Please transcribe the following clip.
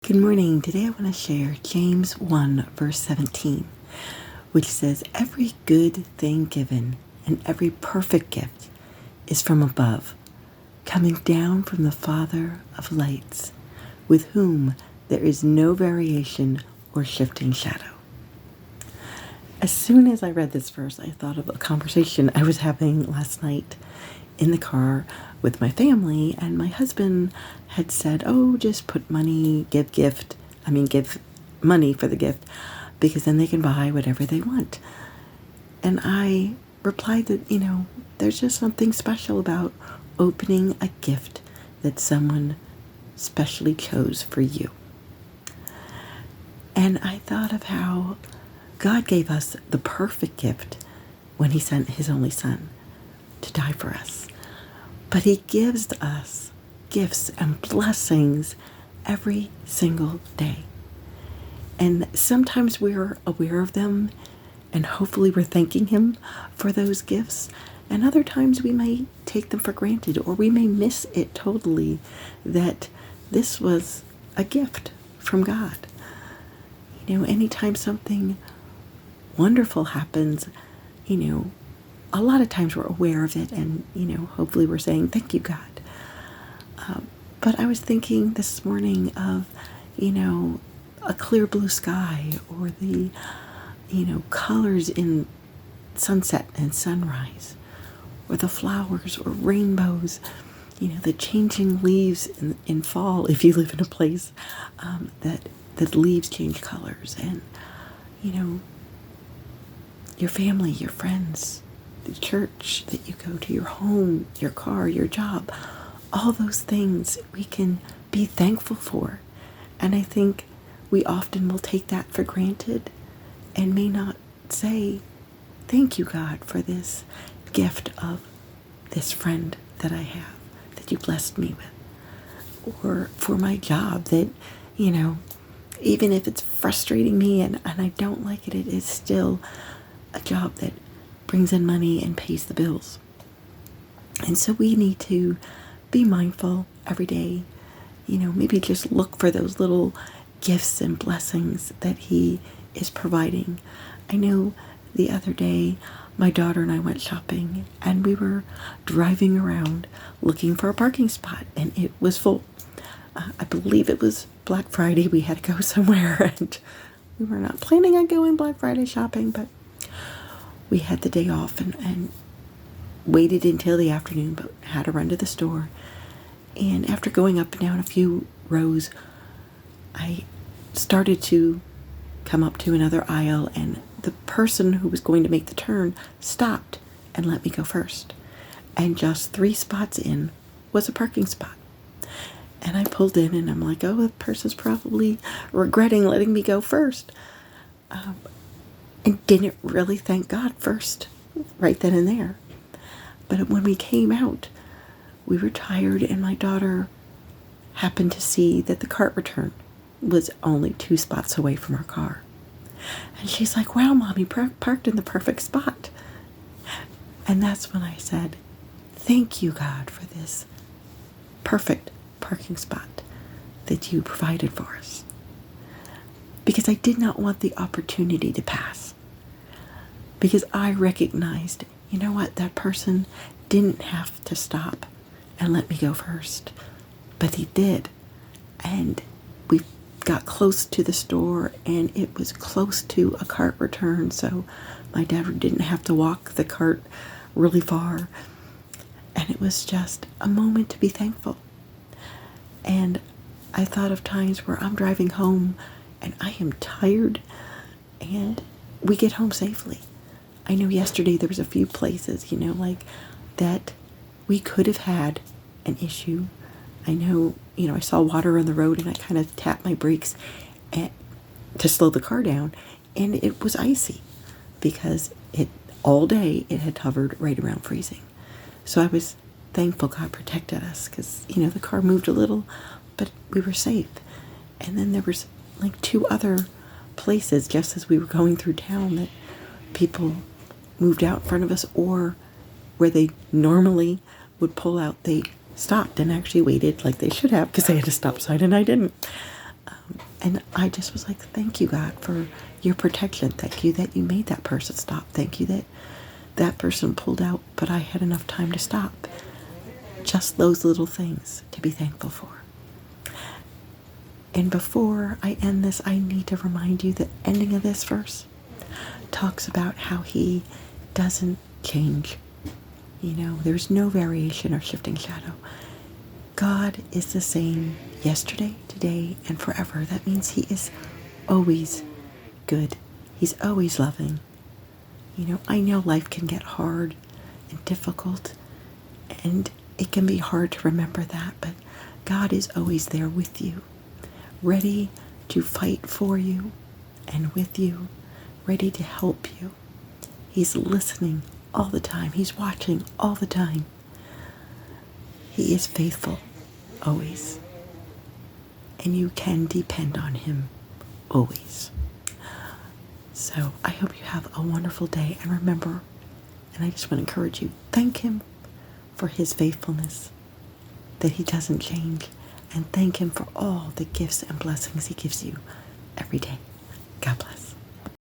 Good morning. Today I want to share James 1 verse 17, which says, "Every good thing given and every perfect gift is from above, coming down from the Father of lights, with whom there is no variation or shifting shadow." As soon as I read this verse, I thought of a conversation I was having last night in the car with my family, and my husband had said, "Oh, just put money, give money for the gift, because then they can buy whatever they want." And I replied that, there's just something special about opening a gift that someone specially chose for you. And I thought of how God gave us the perfect gift when He sent His only Son to die for us. But He gives us gifts and blessings every single day. And sometimes we're aware of them, and hopefully we're thanking Him for those gifts. And other times we may take them for granted, or we may miss it totally that this was a gift from God. Anytime something wonderful happens, a lot of times we're aware of it, and, hopefully we're saying, "Thank you, God." But I was thinking this morning of, a clear blue sky, or the, colors in sunset and sunrise, or the flowers or rainbows, the changing leaves in fall, if you live in a place that the leaves change colors, and, your family, your friends, the church that you go to, your home, your car, your job, all those things we can be thankful for. And I think we often will take that for granted and may not say, "Thank you, God, for this gift of this friend that I have, that you blessed me with," or for my job that, even if it's frustrating me and I don't like it, it is still a job that brings in money and pays the bills. And so we need to be mindful every day, maybe just look for those little gifts and blessings that He is providing. I know the other day my daughter and I went shopping, and we were driving around looking for a parking spot, and it was full. I believe it was Black Friday. We had to go somewhere, and we were not planning on going Black Friday shopping, but we had the day off and waited until the afternoon, but had to run to the store. And after going up and down a few rows, I started to come up to another aisle, and the person who was going to make the turn stopped and let me go first. And just 3 spots in was a parking spot. And I pulled in, and I'm like, "Oh, the person's probably regretting letting me go first." And didn't really thank God first, right then and there. But when we came out, we were tired, and my daughter happened to see that the cart return was only 2 spots away from our car. And she's like, "Wow, Mommy, parked in the perfect spot." And that's when I said, "Thank you, God, for this perfect parking spot that you provided for us." Because I did not want the opportunity to pass. Because I recognized, that person didn't have to stop and let me go first. But he did. And we got close to the store, and it was close to a cart return, so my dad didn't have to walk the cart really far. And it was just a moment to be thankful. And I thought of times where I'm driving home and I am tired, and we get home safely. I know yesterday there was a few places, like that we could have had an issue. I know, I saw water on the road, and I kind of tapped my brakes to slow the car down, and it was icy because all day it had hovered right around freezing. So I was thankful God protected us, because, the car moved a little, but we were safe. And then there was like 2 other places just as we were going through town that people moved out in front of us, or where they normally would pull out, they stopped and actually waited like they should have, because they had a stop sign and I didn't. And I just was like, thank you, God, for your protection. Thank you that you made that person stop. Thank you that that person pulled out, but I had enough time to stop. Just those little things to be thankful for. And before I end this, I need to remind you the ending of this verse talks about how he doesn't change. You know, there's no variation or shifting shadow. God is the same yesterday, today, and forever. That means he is always good. He's always loving. You know, I know life can get hard and difficult, and it can be hard to remember that, but God is always there with you, ready to fight for you and with you, ready to help you. He's listening all the time. He's watching all the time. He is faithful, always. And you can depend on him, always. So I hope you have a wonderful day. And remember, and I just want to encourage you, thank him for his faithfulness, that he doesn't change. And thank him for all the gifts and blessings he gives you every day. God bless.